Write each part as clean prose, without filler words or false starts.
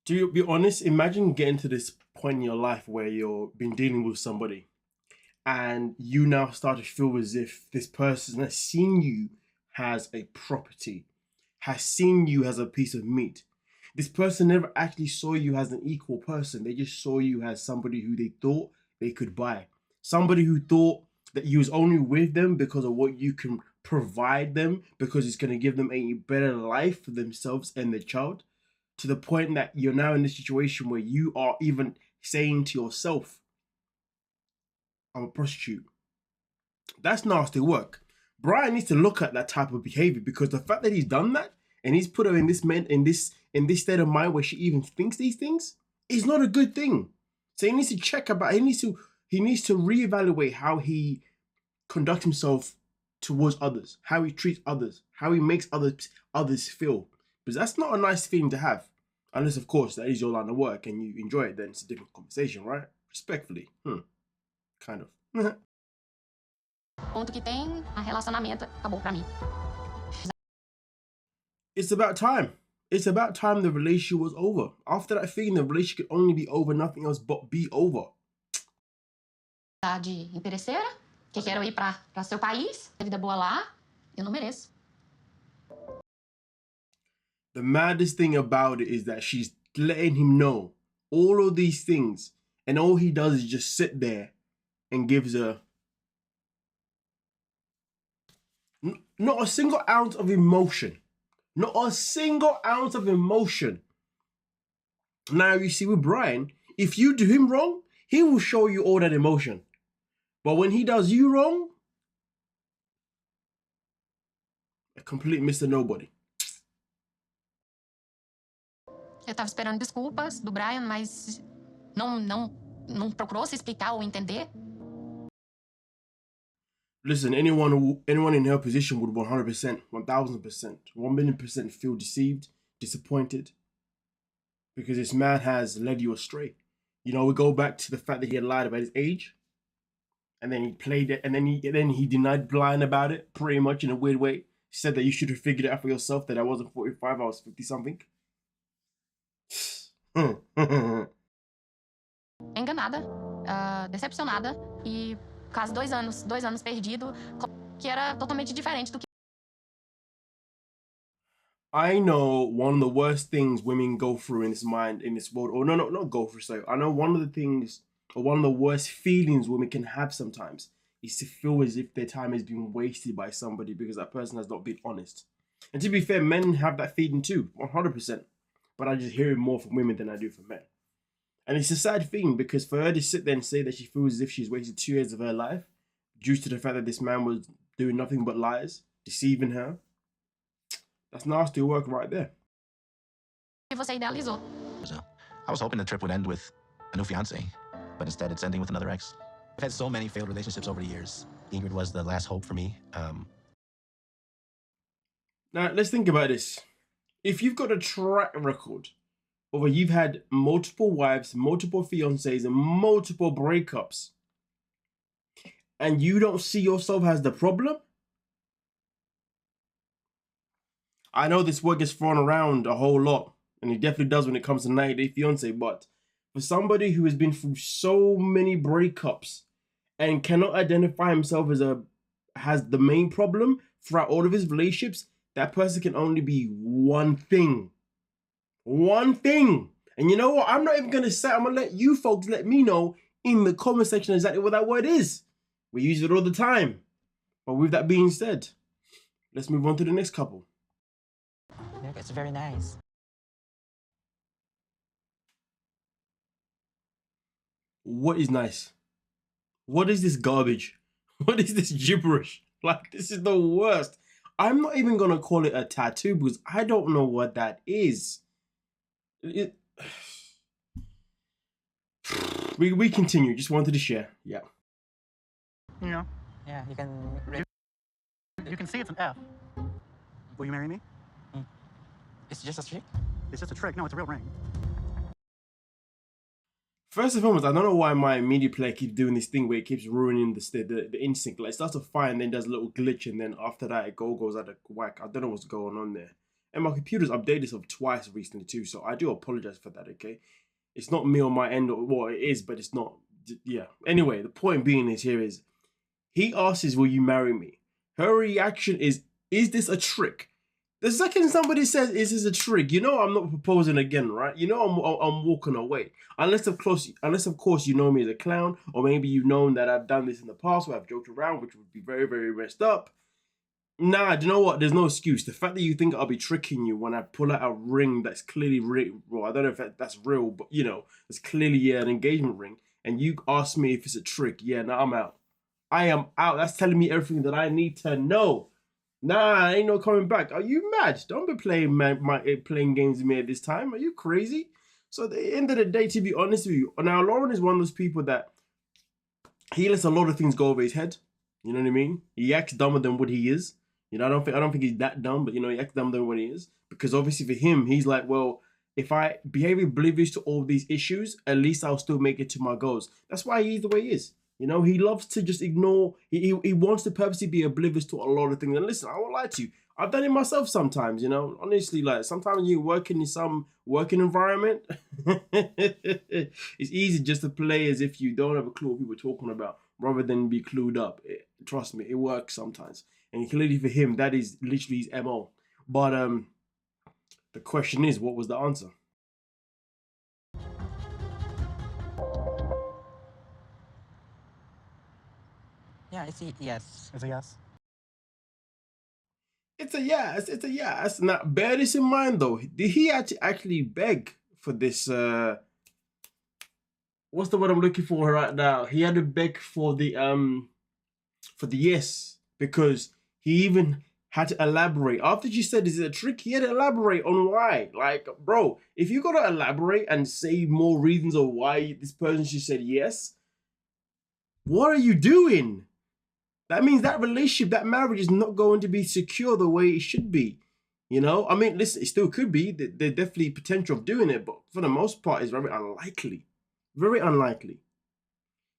To be honest, imagine getting to this point in your life where you've been dealing with somebody and you now start to feel as if this person has seen you as a property, has seen you as a piece of meat. This person never actually saw you as an equal person. They just saw you as somebody who they thought they could buy. Somebody who thought that you was only with them because of what you can provide them, because it's going to give them a better life for themselves and their child, to the point that you're now in this situation where you are even saying to yourself, I'm a prostitute. That's nasty work. Brian needs to look at that type of behavior, because the fact that he's done that and he's put her in this state of mind where she even thinks these things is not a good thing. So he needs to check about. He needs to reevaluate how he conducts himself towards others, how he treats others, how he makes others feel. Because that's not a nice feeling to have, unless of course that is your line of work and you enjoy it. Then it's a different conversation, right? Respectfully, kind of. Ponto que tem, a relacionamento acabou pra mim. It's about time. It's about time the relationship was over. After that feeling, the relationship could only be over, nothing else but be over. De interesseira, que quero ir pra seu país, ter vida boa lá, eu não mereço. The maddest thing about it is that she's letting him know all of these things, and all he does is just sit there and gives her not a single ounce of emotion. Not a single ounce of emotion. Now, you see, with Brian, if you do him wrong, he will show you all that emotion. But when he does you wrong, a complete Mr. Nobody. Eu tava esperando desculpas do Brian, mas não procurou se explicar ou entender. Listen, anyone in her position would 100%, 1000%, 1,000,000% feel deceived, disappointed, because this man has led you astray. You know, we go back to the fact that he had lied about his age, and then he played it, and then he denied lying about it, pretty much in a weird way. He said that you should have figured it out for yourself, that I wasn't 45, I was 50 something. Enganada, decepcionada e quase 2 anos perdido, que era totalmente diferente do que. I know one of the worst things women go through in this world, or no, not go through. So I know one of the things, or one of the worst feelings women can have sometimes, is to feel as if their time is being wasted by somebody because that person has not been honest. And to be fair, men have that feeling too, 100%. But I just hear it more from women than I do from men. And it's a sad thing, because for her to sit there and say that she feels as if she's wasted 2 years of her life due to the fact that this man was doing nothing but lies, deceiving her, that's nasty work right there. Você idealizou. I was hoping the trip would end with a new fiance, but instead it's ending with another ex. I've had so many failed relationships over the years. Ingrid was the last hope for me. Now, let's think about this. If you've got a track record of where you've had multiple wives, multiple fiancés, and multiple breakups, and you don't see yourself as the problem, I know this word gets thrown around a whole lot, and it definitely does when it comes to 90 Day Fiancé, but for somebody who has been through so many breakups and cannot identify himself as the main problem throughout all of his relationships, that person can only be one thing. One thing. And you know what? I'm not even going to say, I'm going to let you folks let me know in the comment section exactly what that word is. We use it all the time. But with that being said, let's move on to the next couple. It's very nice. What is nice? What is this garbage? What is this gibberish? Like, this is the worst. I'm not even going to call it a tattoo because I don't know what that is. We continue. Just wanted to share. Yeah. You know, Yeah, you you can see it's an F. Will you marry me? It's just a trick. It's just a trick. No, it's a real ring. First and foremost, I don't know why my media player keeps doing this thing where it keeps ruining the instinct. Like, it starts to fire and then does a little glitch, and then after that it goes out of whack. I don't know what's going on there. And my computer's updated itself twice recently too, so I do apologize for that, okay? It's not me on my end, or well, it is, but it's not, yeah. Anyway, the point being is he asks, will you marry me? Her reaction is this a trick? The second somebody says, is this a trick? You know I'm not proposing again, right? You know I'm walking away. Unless of course you know me as a clown, or maybe you've known that I've done this in the past where I've joked around, which would be very, very messed up. Nah, do you know what? There's no excuse. The fact that you think I'll be tricking you when I pull out a ring that's clearly real, well, I don't know if that's real, but you know, it's clearly an engagement ring, and you ask me if it's a trick, yeah, nah, I'm out. I am out. That's telling me everything that I need to know. Nah, ain't no coming back. Are you mad? Don't be playing games with me at this time. Are you crazy? So at the end of the day, to be honest with you, now Lauren is one of those people that he lets a lot of things go over his head. You know what I mean? He acts dumber than what he is. You know, I don't think he's that dumb, but you know, he acts dumber than what he is. Because obviously for him, he's like, well, if I behave oblivious to all these issues, at least I'll still make it to my goals. That's why he's the way he is. You know, he loves to just ignore. He wants to purposely be oblivious to a lot of things. And listen, I won't lie to you. I've done it myself sometimes, you know. Honestly, like sometimes you working in some working environment, it's easy just to play as if you don't have a clue what people are talking about, rather than be clued up. Trust me, it works sometimes. And clearly for him, that is literally his MO. But the question is, what was the answer? Yeah, it's a yes. It's a yes. It's a yes. It's a yes. Now, bear this in mind, though. Did he actually beg for this? What's the word I'm looking for right now? He had to beg for the yes, because he even had to elaborate. After she said, "Is it a trick?" He had to elaborate on why. Like, bro, if you gotta elaborate and say more reasons of why this person should said yes, what are you doing? That means that relationship, that marriage is not going to be secure the way it should be. You know, I mean, listen, it still could be. There's definitely potential of doing it, but for the most part, it's very unlikely. Very unlikely.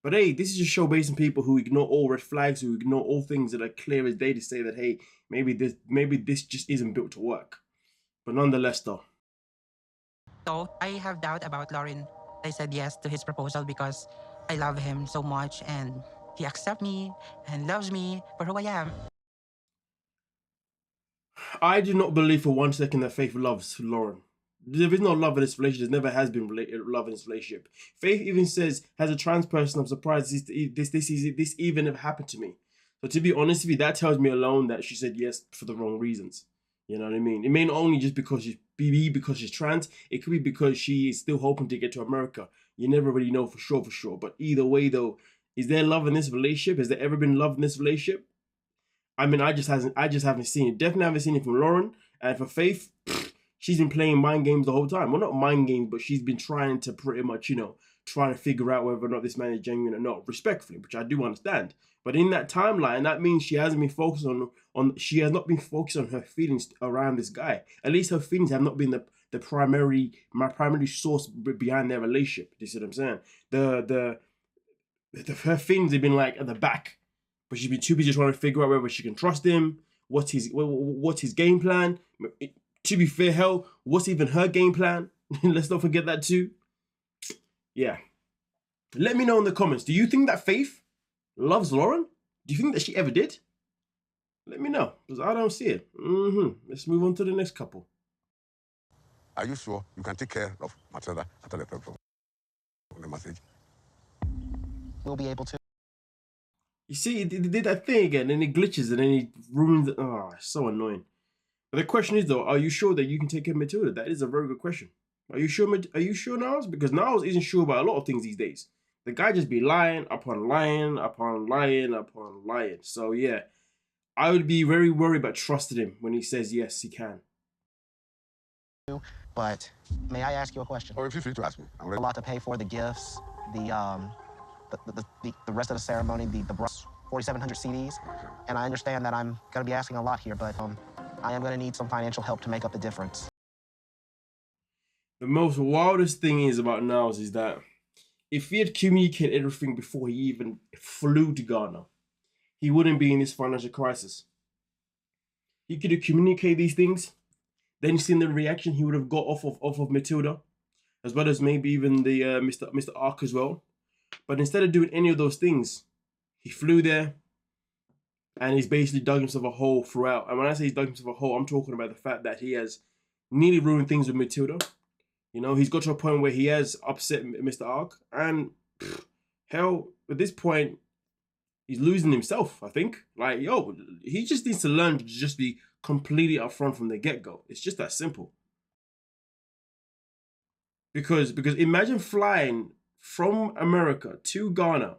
But hey, this is a show based on people who ignore all red flags, who ignore all things that are clear as day to say that, hey, maybe this just isn't built to work. But nonetheless, though. So I have doubt about Lauren. I said yes to his proposal because I love him so much and he accepts me and loves me for who I am. I do not believe for 1 second that Faith loves Lauren. There is no love in this relationship. There never has been love in this relationship. Faith even says, as a trans person, I'm surprised this even have happened to me. So to be honest with you, that tells me alone that she said yes for the wrong reasons. You know what I mean? It may not only just because she's trans. It could be because she is still hoping to get to America. You never really know for sure. But either way, though, is there love in this relationship? Has there ever been love in this relationship? I mean, I just haven't seen it. Definitely haven't seen it from Lauren. And for Faith, she's been playing mind games the whole time. Well, not mind games, but she's been trying to pretty much, you know, trying to figure out whether or not this man is genuine or not, respectfully, which I do understand. But in that timeline, that means she hasn't been focused she has not been focused on her feelings around this guy. At least her feelings have not been the primary source behind their relationship. You see what I'm saying? Her feelings have been like at the back. But she's been too busy trying to figure out whether she can trust him. What's his game plan? To be fair, hell, what's even her game plan? Let's not forget that too. Yeah. Let me know in the comments. Do you think that Faith loves Lauren? Do you think that she ever did? Let me know, because I don't see it. Let's move on to the next couple. Are you sure you can take care of Matilda after the message? We'll be able to. You see, he did that thing again, and it glitches, and then he ruins it. Oh, it's so annoying. But the question is, though, are you sure that you can take care of Matilda? That is a very good question. Are you sure, Niles? Because Niles isn't sure about a lot of things these days. The guy just be lying upon lying upon lying upon lying. So, yeah, I would be very worried about trusting him when he says yes, he can. But may I ask you a question? Oh, feel free to ask me. A lot to pay for the gifts, the rest of the ceremony, the 4,700 CDs, and I understand that I'm gonna be asking a lot here, but I am gonna need some financial help to make up the difference. The most wildest thing is about Niles is that if he had communicated everything before he even flew to Ghana, he wouldn't be in this financial crisis. He could have communicated these things. then you've seen the reaction he would have got off of Matilda, as well as maybe even the Mr. Ark as well. But instead of doing any of those things, he flew there and he's basically dug himself a hole throughout. And when I say he's dug himself a hole, I'm talking about the fact that he has nearly ruined things with Matilda. You know, he's got to a point where he has upset Mr. Ark. And hell, at this point, he's losing himself, I think. Like, yo, he just needs to learn to just be completely upfront from the get-go. It's just that simple. Because imagine flying from America to Ghana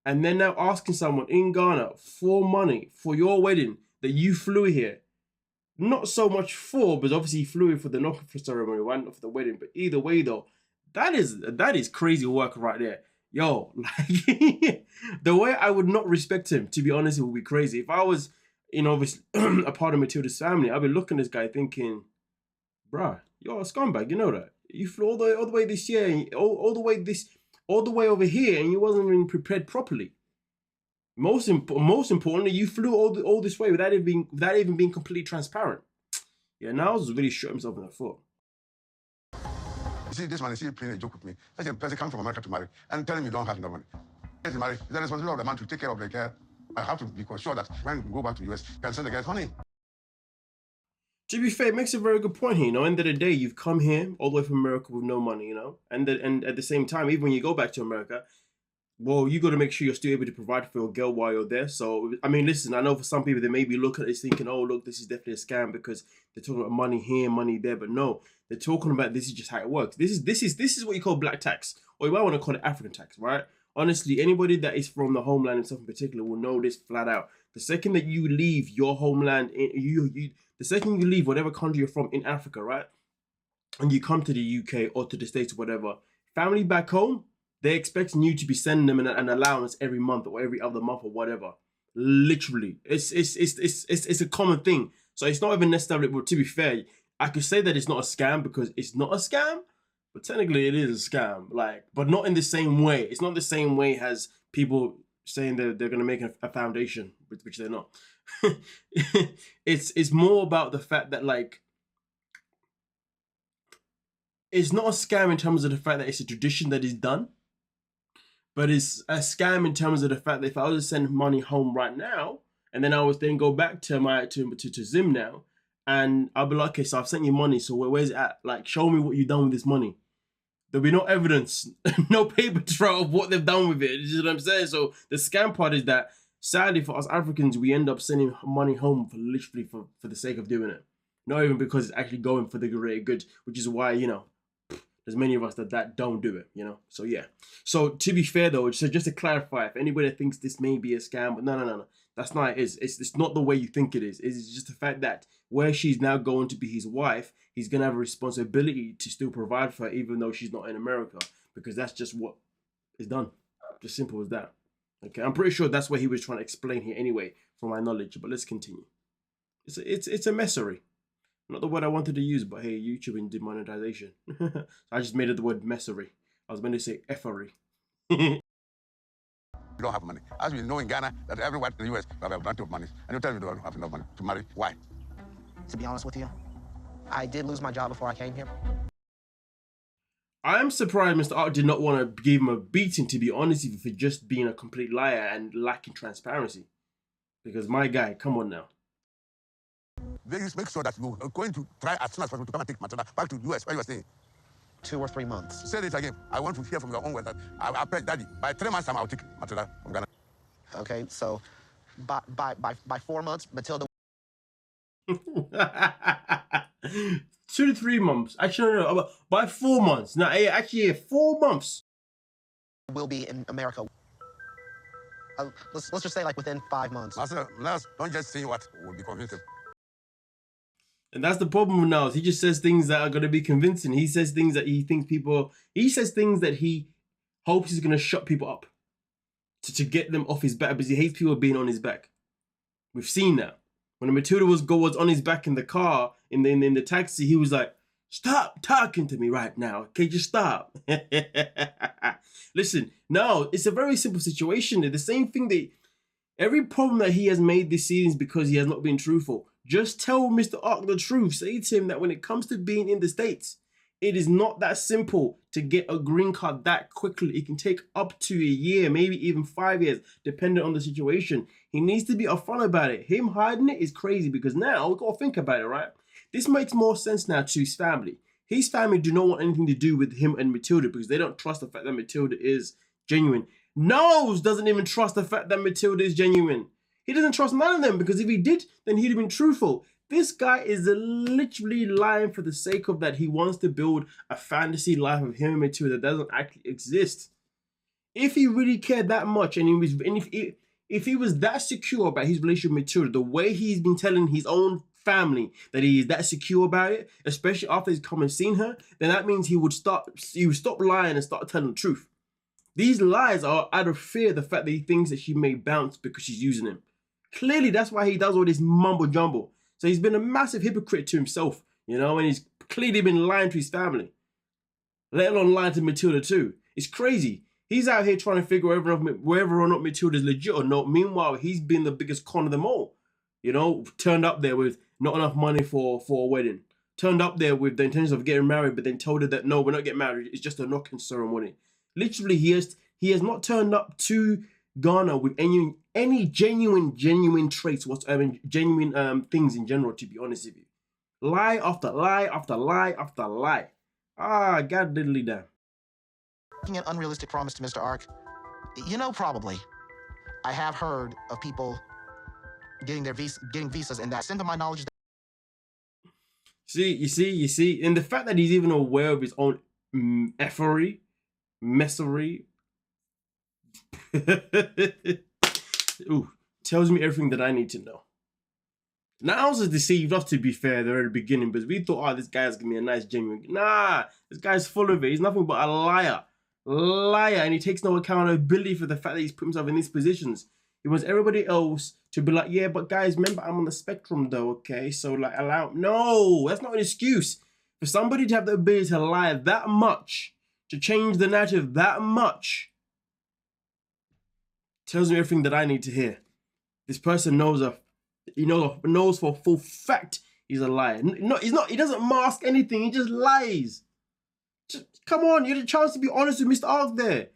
and then now asking someone in Ghana for money for your wedding that you flew here. Not so much for, because obviously he flew here for the knock ceremony, right? Not for the wedding. But either way though, that is crazy work right there. Yo, like the way I would not respect him, to be honest, it would be crazy. If I was, you know, obviously a part of Matilda's family, I'd be looking at this guy thinking, bruh, you're a scumbag, you know that. You flew all the way this year, all the way over here, and you wasn't even prepared properly. Most importantly, you flew all this way without even being completely transparent. Yeah, Niles really shot himself in the foot. You see, this man is playing a joke with me. Such a person come from America to marry and telling me you don't have enough money. To marry, it's the responsibility of the man to take care of the girl. I have to be sure that when we go back to the US, you can send the girls money. To be fair, it makes a very good point here. You know, end of the day, you've come here all the way from America with no money, you know, and at the same time, even when you go back to America, well, you got to make sure you're still able to provide for your girl while you're there. So, I mean, listen, I know for some people, they may be looking at this thinking, oh, look, this is definitely a scam because they're talking about money here, money there. But no, they're talking about this is just how it works. This is what you call black tax, or you might want to call it African tax, right? Honestly, anybody that is from the homeland and stuff in particular will know this flat out. The second that you leave your homeland, the second you leave whatever country you're from in Africa, right? And you come to the UK or to the States or whatever, family back home, they're expecting you to be sending them an allowance every month or every other month or whatever. Literally, it's a common thing. So it's not even necessarily, well, to be fair, I could say that it's not a scam because it's not a scam, but technically it is a scam. Like, but not in the same way. It's not the same way as people saying that they're going to make a foundation, which they're not. It's more about the fact that, like, it's not a scam in terms of the fact that it's a tradition that is done, but it's a scam in terms of the fact that if I was to send money home right now, and then I was then go back to Zim now, and I'll be like, okay, so I've sent you money, so where's it at? Like, show me what you've done with this money. There'll be no evidence, no paper trail of what they've done with it. You know what I'm saying? So the scam part is that, sadly for us Africans, we end up sending money home for literally for the sake of doing it. Not even because it's actually going for the greater good, which is why, you know, there's many of us that don't do it, you know? So yeah. So to be fair though, so just to clarify, if anybody thinks this may be a scam, but no. That's not it is. It's not the way you think it is. It's just the fact that where she's now going to be his wife, he's going to have a responsibility to still provide for her even though she's not in America, because that's just what is done. Just simple as that. Okay, I'm pretty sure that's what he was trying to explain here anyway, from my knowledge, but let's continue. It's a messery. Not the word I wanted to use, but hey, YouTube and demonetization. I just made it the word messery. I was meant to say effery. You don't have money. As we know in Ghana, that everyone in the US have a bunch of money. And you tell me you don't have enough money to marry. Why? To be honest with you, I did lose my job before I came here. I am surprised Mr. Ark did not want to give him a beating, to be honest with you, for just being a complete liar and lacking transparency. Because my guy, come on now. They just make sure that you are going to try as soon as possible to come and take Matilda back to the US, where you are staying. 2 or 3 months. Say it again. I want to hear from your own words that I'll pay Daddy. By 3 months' time, I'll take Matilda from Ghana. Okay, so by 4 months, Matilda 2 to 3 months. Actually, no. By 4 months. No, actually, 4 months. will be in America. Let's just say like within 5 months. Master, don't just say what will be convincing. And that's the problem with Niles. He just says things that are going to be convincing. He says things that he thinks people... He says things that he hopes is going to shut people up. To get them off his back. Because he hates people being on his back. We've seen that. When Matilda was on his back in the car, in the taxi, he was like, stop talking to me right now. Okay, just stop. Listen, no, it's a very simple situation. The same thing that... Every problem that he has made this season is because he has not been truthful. Just tell Mr. Ark the truth. Say to him that when it comes to being in the States, it is not that simple to get a green card that quickly. It can take up to a year, maybe even 5 years, depending on the situation. He needs to be upfront about it. Him hiding it is crazy because now we've got to think about it, right? This makes more sense now to his family. His family do not want anything to do with him and Matilda because they don't trust the fact that Matilda is genuine. Nose doesn't even trust the fact that Matilda is genuine. He doesn't trust none of them because if he did, then he'd have been truthful. This guy is literally lying for the sake of that he wants to build a fantasy life of him and Matilda that doesn't actually exist. If he really cared that much and if he was that secure about his relationship with Matilda, the way he's been telling his own family that he is that secure about it, especially after he's come and seen her, then that means he would stop lying and start telling the truth. These lies are out of fear of the fact that he thinks that she may bounce because she's using him. Clearly, that's why he does all this mumbo jumbo. So he's been a massive hypocrite to himself, you know, and he's clearly been lying to his family, let alone lying to Matilda too. It's crazy. He's out here trying to figure whether or not Matilda's legit or not. Meanwhile, he's been the biggest con of them all. You know, turned up there with not enough money for a wedding. Turned up there with the intentions of getting married, but then told her that, no, we're not getting married. It's just a knocking ceremony. Literally, he has not turned up to Ghana with any genuine traits whatsoever, genuine things in general, to be honest with you. Lie after lie after lie after lie. Ah, God diddly damn. Making an unrealistic promise to Mr. Ark. You know, probably, I have heard of people getting visas, and that, to my knowledge. You see, and the fact that he's even aware of his own effery, messery, ooh, tells me everything that I need to know. Now, I was deceived us, to be fair, there at the beginning, because we thought, oh, this guy's gonna be a nice, genuine. Nah, this guy's full of it. He's nothing but a liar, and he takes no accountability for the fact that he's put himself in these positions. He wants everybody else to be like, yeah, but guys, remember, I'm on the spectrum though, okay? So like, no, that's not an excuse. For somebody to have the ability to lie that much, to change the narrative that much, tells me everything that I need to hear. This person knows knows for a full fact he's a liar. No, he's not. He doesn't mask anything. He just lies. Just, come on, you had a chance to be honest with Mr. Ark there.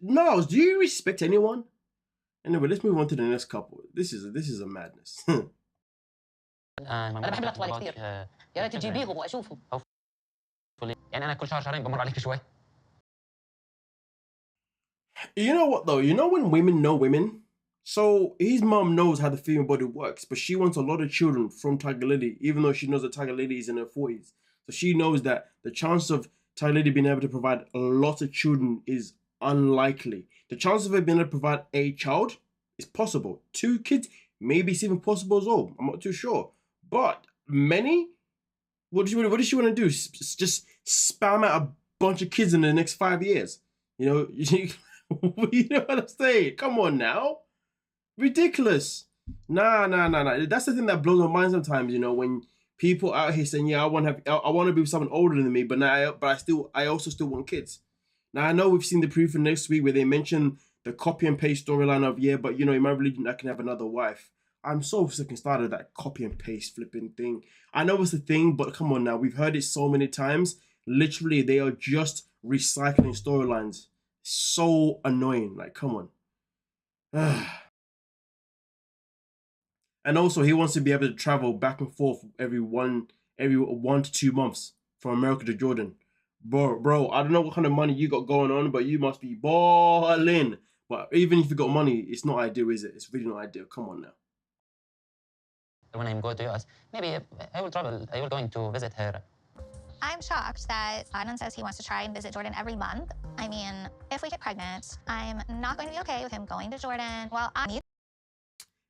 Niles, do you respect anyone? Anyway, let's move on to the next couple. This is a madness. انا بحب الاطفال كثير يا ريت تجيبيهم واشوفهم يعني انا كل شهرين بمر عليك شوي. You know what though? You know when women know women? So his mom knows how the female body works, but she wants a lot of children from Tiger Lily, even though she knows that Tiger Lily is in her 40s. So she knows that the chance of Tiger Lily being able to provide a lot of children is unlikely. The chance of her being able to provide a child is possible. 2 kids, maybe it's even possible as well. I'm not too sure. But many? What does she want to do? Just spam out a bunch of kids in the next 5 years? You know, you know what I'm saying? Come on now. Ridiculous. Nah. That's the thing that blows my mind sometimes, you know, when people out here saying, yeah, I want to be with someone older than me, but I also still want kids. Now, I know we've seen the proof next week where they mention the copy and paste storyline of, yeah, but you know, in my religion, I can have another wife. I'm so sick and tired of that copy and paste flipping thing. I know it's a thing, but come on now. We've heard it so many times. Literally, they are just recycling storylines. So annoying. Like, come on. And also, he wants to be able to travel back and forth every 1 to 2 months from America to Jordan. Bro, I don't know what kind of money you got going on, but you must be balling. But even if you got money, it's not ideal, is it? It's really not ideal. Come on now. When I'm going to US, maybe I will travel. I will going to visit her. I'm shocked that Adnan says he wants to try and visit Jordan every month. I mean, if we get pregnant, I'm not going to be okay with him going to Jordan. Well, I need.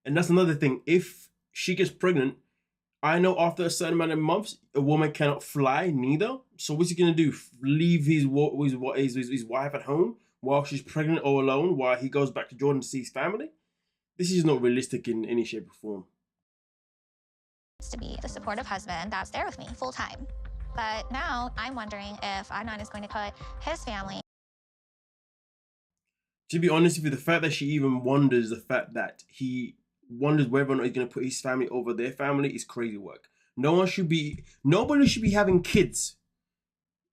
And that's another thing. If she gets pregnant, I know after a certain amount of months, a woman cannot fly neither. So what's he going to do? Leave his wife at home while she's pregnant or alone while he goes back to Jordan to see his family? This is not realistic in any shape or form. To be the supportive husband that's there with me full time. But now I'm wondering if Adnan is going to put his family. To be honest with you, the fact that she even wonders the fact that he wonders whether or not he's going to put his family over their family is crazy work. Nobody should be having kids.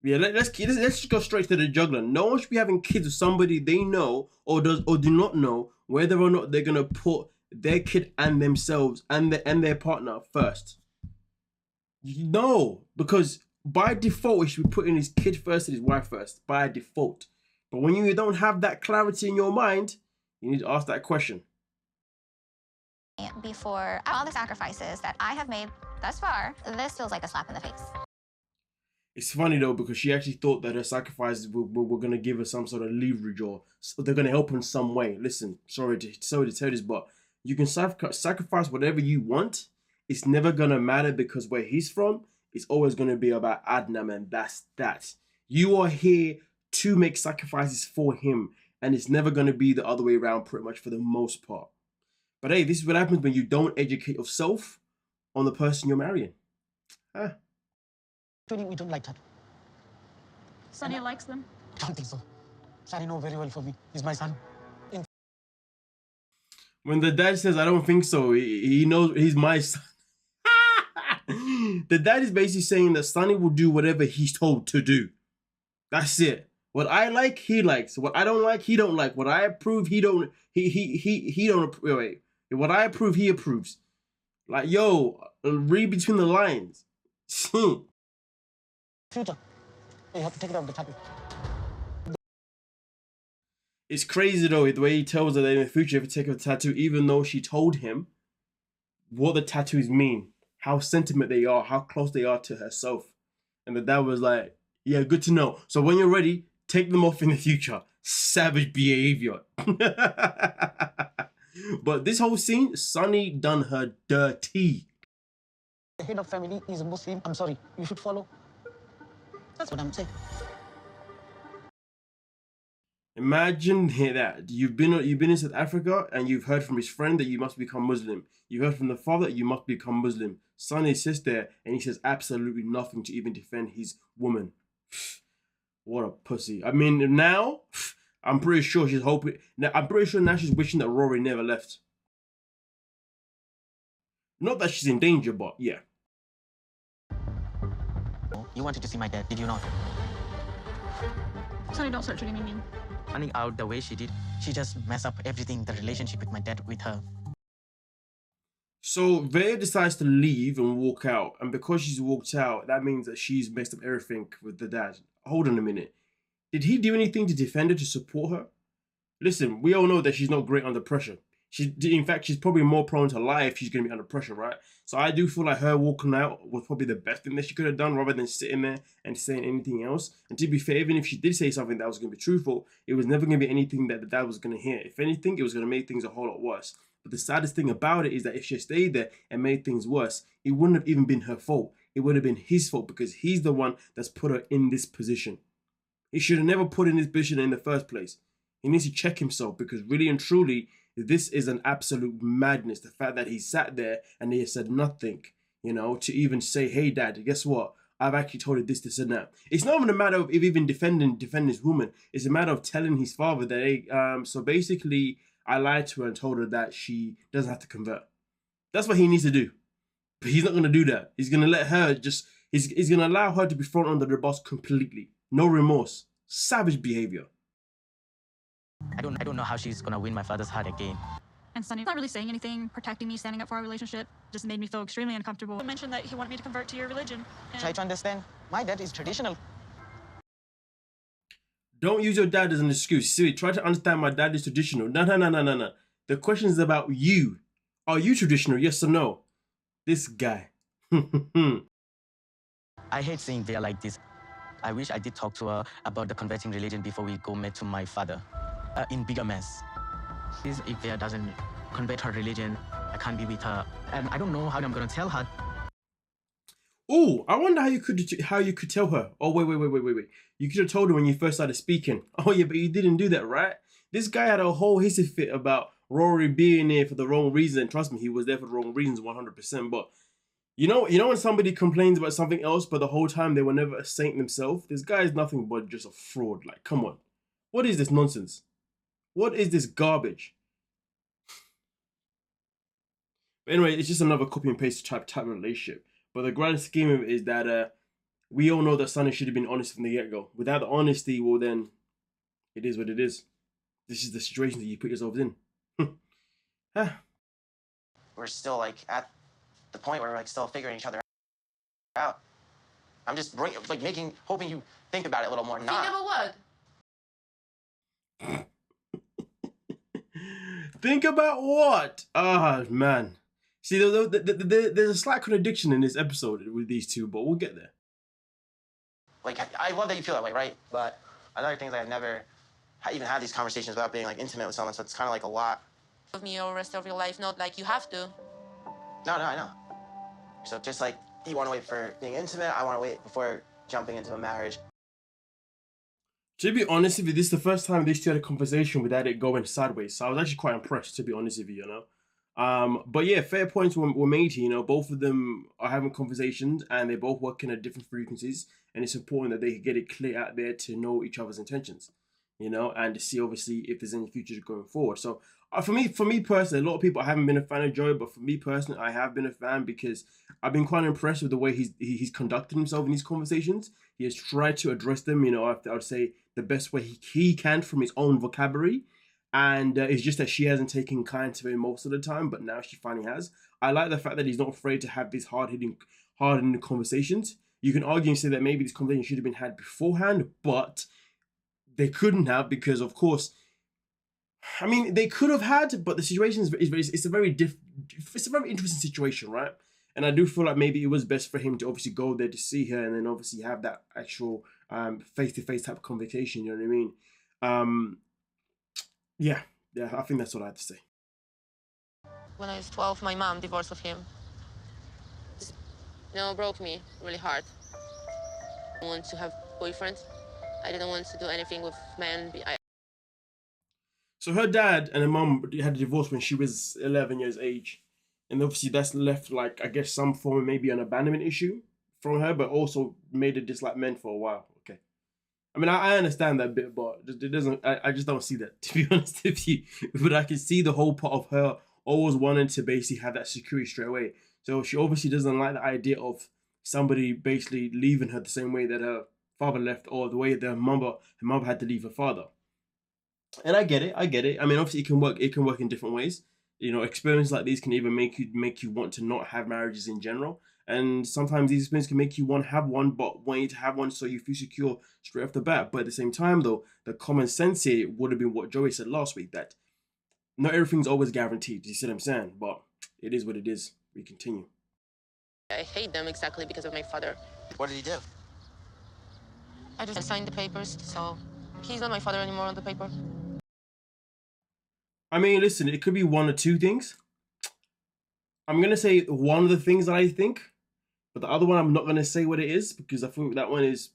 Yeah, let's just go straight to the juggler. No one should be having kids with somebody they know or do not know whether or not they're gonna put their kid and themselves and their partner first. No, because by default he should be putting his kid first and his wife first by default. But when you don't have that clarity in your mind, you need to ask that question. Before all the sacrifices that I have made thus far, this feels like a slap in the face. It's funny though, because she actually thought that her sacrifices were going to give her some sort of leverage, or they're going to help in some way. Listen, sorry to tell this, but you can sacrifice whatever you want. It's never going to matter, because where he's from, it's always going to be about Adnam, and that's that. You are here to make sacrifices for him, and it's never going to be the other way around, pretty much, for the most part. But hey, this is what happens when you don't educate yourself on the person you're marrying. Huh? We don't like that. Sonny likes them. I don't think so. Sonny knows very well for me. He's my son. When the dad says, I don't think so, he knows he's my son. The dad is basically saying that Sonny will do whatever he's told to do. That's it. What I like, he likes. What I don't like, he don't like. What I approve, he don't approve. Wait. What I approve, he approves. Like, yo, read between the lines. Future. You have to take it off the tattoo. It's crazy though, the way he tells her that in the future if you take a tattoo, even though she told him what the tattoos mean, how sentiment they are, how close they are to herself. And the dad was like, yeah, good to know. So when you're ready, take them off in the future. Savage behavior. But this whole scene, Sonny done her dirty. The head of family is a Muslim. I'm sorry. You should follow. That's what I'm saying. Imagine that. You've been in South Africa and you've heard from his friend that you must become Muslim. You heard from the father that you must become Muslim. Sonny sits there and he says absolutely nothing to even defend his woman. What a pussy. I mean, now I'm pretty sure she's hoping. I'm pretty sure now she's wishing that Rory never left. Not that she's in danger, but yeah. You wanted to see my dad, did you not? Sonny, don't start treating me mean. Finding out the way she did, she just messed up everything, the relationship with my dad, with her. So Vea decides to leave and walk out, and because she's walked out, that means that she's messed up everything with the dad. Hold on a minute. Did he do anything to defend her, to support her? Listen, we all know that she's not great under pressure. In fact, she's probably more prone to lie if she's going to be under pressure, right? So I do feel like her walking out was probably the best thing that she could have done, rather than sitting there and saying anything else. And to be fair, even if she did say something that was going to be truthful, it was never going to be anything that the dad was going to hear. If anything, it was going to make things a whole lot worse. But the saddest thing about it is that if she stayed there and made things worse, it wouldn't have even been her fault. It would have been his fault, because he's the one that's put her in this position. He should have never put her in this position in the first place. He needs to check himself, because really and truly, this is an absolute madness. The fact that he sat there and he said nothing, you know, to even say, hey, dad, guess what? I've actually told her this, and that. It's not even a matter of even defending his woman. It's a matter of telling his father that, hey, so basically, I lied to her and told her that she doesn't have to convert. That's what he needs to do. But he's not going to do that. He's going to let her he's going to allow her to be thrown under the bus completely. No remorse. Savage behavior. I don't know how she's gonna win my father's heart again. And Sonny not really saying anything, protecting me, standing up for our relationship, just made me feel extremely uncomfortable. He mentioned that he wanted me to convert to your religion. Try to understand. My dad is traditional. Don't use your dad as an excuse. Seriously, try to understand my dad is traditional. No. The question is about you. Are you traditional? Yes or no? This guy. I hate seeing Vea like this. I wish I did talk to her about the converting religion before we go met to my father. In bigger mess. If Vea doesn't convert her religion, I can't be with her. And I don't know how I'm gonna tell her. Oh, I wonder how you could tell her. Oh, wait. You could have told her when you first started speaking. Oh yeah, but you didn't do that, right? This guy had a whole hissy fit about Rory being there for the wrong reason. Trust me, he was there for the wrong reasons, 100%. But you know when somebody complains about something else, but the whole time they were never a saint themselves? This guy is nothing but just a fraud. Like, come on. What is this nonsense? What is this garbage? But anyway, it's just another copy and paste type relationship. But the grand scheme of it is that we all know that Sonny should have been honest from the get-go. Without the honesty, well then, it is what it is. This is the situation that you put yourselves in. We're still like at the point where we're like still figuring each other out. I'm just hoping you think about it a little more. Think about what? Think about what? Ah, man. See, there's a slight contradiction in this episode with these two, but we'll get there. Like, I love that you feel that way, right? But other things I've never even had these conversations without being like intimate with someone, so it's kind of like a lot. Of me or rest of your life, not like you have to. No, I know. So just like, you want to wait for being intimate, I want to wait before jumping into a marriage. To be honest with you, this is the first time these two had a conversation without it going sideways. So I was actually quite impressed, to be honest with you, you know. But yeah, fair points were made here, you know. Both of them are having conversations and they both working at different frequencies. And it's important that they get it clear out there to know each other's intentions, you know, and to see obviously if there's any future going forward. So for me personally, a lot of people, I haven't been a fan of Joey, but for me personally, I have been a fan because I've been quite impressed with the way he's conducted himself in these conversations. He has tried to address them, you know, I would say the best way he can from his own vocabulary. And it's just that she hasn't taken kind to him most of the time, but now she finally has. I like the fact that he's not afraid to have these hard-hitting conversations. You can argue and say that maybe this conversation should have been had beforehand, but they couldn't have because, of course, I mean, they could have had, but the situation it's a very interesting situation, right? And I do feel like maybe it was best for him to obviously go there to see her and then obviously have that actual face-to-face type of conversation, you know what I mean? Yeah, I think that's all I have to say. When I was 12, my mom divorced with him. You know, broke me really hard. I didn't want to have boyfriends. I didn't want to do anything with men. So her dad and her mom had a divorce when she was 11 years age. And obviously that's left, like, I guess some form of maybe an abandonment issue from her, but also made her dislike men for a while. Okay. I mean, I understand that bit, but it doesn't, I just don't see that, to be honest with you. But I can see the whole part of her always wanting to basically have that security straight away. So she obviously doesn't like the idea of somebody basically leaving her the same way that her father left, or the way that her mother had to leave her father. And I get it. I mean, obviously it can work in different ways. You know, experiences like these can even make you want to not have marriages in general. And sometimes these experiences can make you want to have one, but want you to have one so you feel secure straight off the bat. But at the same time, though, the common sense here would have been what Joey said last week, that not everything's always guaranteed. You see what I'm saying? But it is what it is. We continue. I hate them exactly because of my father. What did he do? I just signed the papers, so he's not my father anymore on the paper. I mean, listen, it could be one or two things. I'm going to say one of the things that I think, but the other one I'm not going to say what it is, because I think that one is,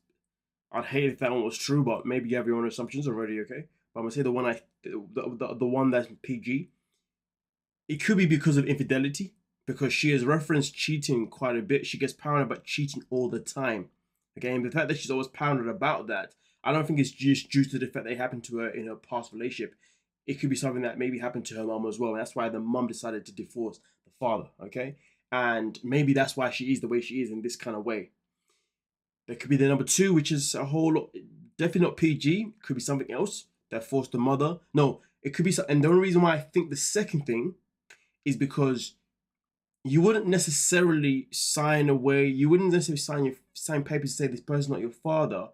I'd hate if that one was true, but maybe you have your own assumptions already, okay? But I'm going to say the one the one that's PG. It could be because of infidelity, because she has referenced cheating quite a bit. She gets paranoid about cheating all the time. Okay, and the fact that she's always paranoid about that, I don't think it's just due to the fact that it happened to her in her past relationship. It could be something that maybe happened to her mom as well. And that's why the mom decided to divorce the father, okay? And maybe that's why she is the way she is in this kind of way. There could be the number two, which is a whole lot, definitely not PG. It could be something else that forced the mother. No, it could be something. And the only reason why I think the second thing is because you wouldn't necessarily sign away, you wouldn't necessarily sign papers to say this person's not your father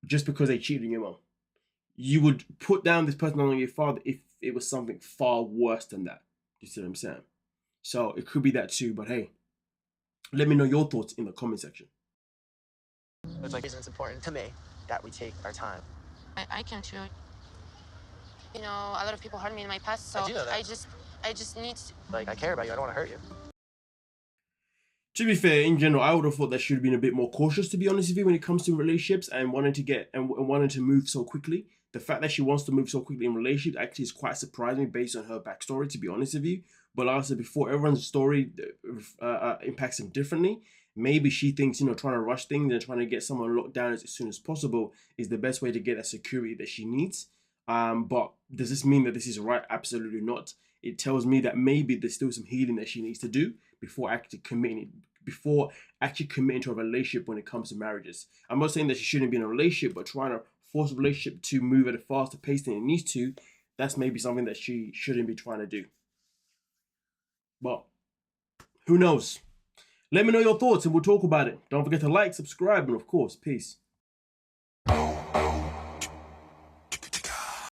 just because they cheated on your mom. You would put down this person on your father if it was something far worse than that. You see what I'm saying? So it could be that too, but hey, let me know your thoughts in the comment section. It's like, it's important to me that we take our time. I can too. You know, a lot of people hurt me in my past, so I just need to... Like, I care about you, I don't want to hurt you. To be fair, in general, I would have thought that she would have been a bit more cautious, to be honest with you, when it comes to relationships and wanting to move so quickly. The fact that she wants to move so quickly in relationships actually is quite surprising based on her backstory, to be honest with you. But like I said before, everyone's story impacts them differently. Maybe she thinks, you know, trying to rush things and trying to get someone locked down as soon as possible is the best way to get that security that she needs. But does this mean that this is right? Absolutely not. it tells me that maybe there's still some healing that she needs to do before actually committing to a relationship when it comes to marriages. I'm not saying that she shouldn't be in a relationship, but trying to force a relationship to move at a faster pace than it needs to, that's maybe something that she shouldn't be trying to do. But who knows? Let me know your thoughts and we'll talk about it. Don't forget to like, subscribe, and of course, peace.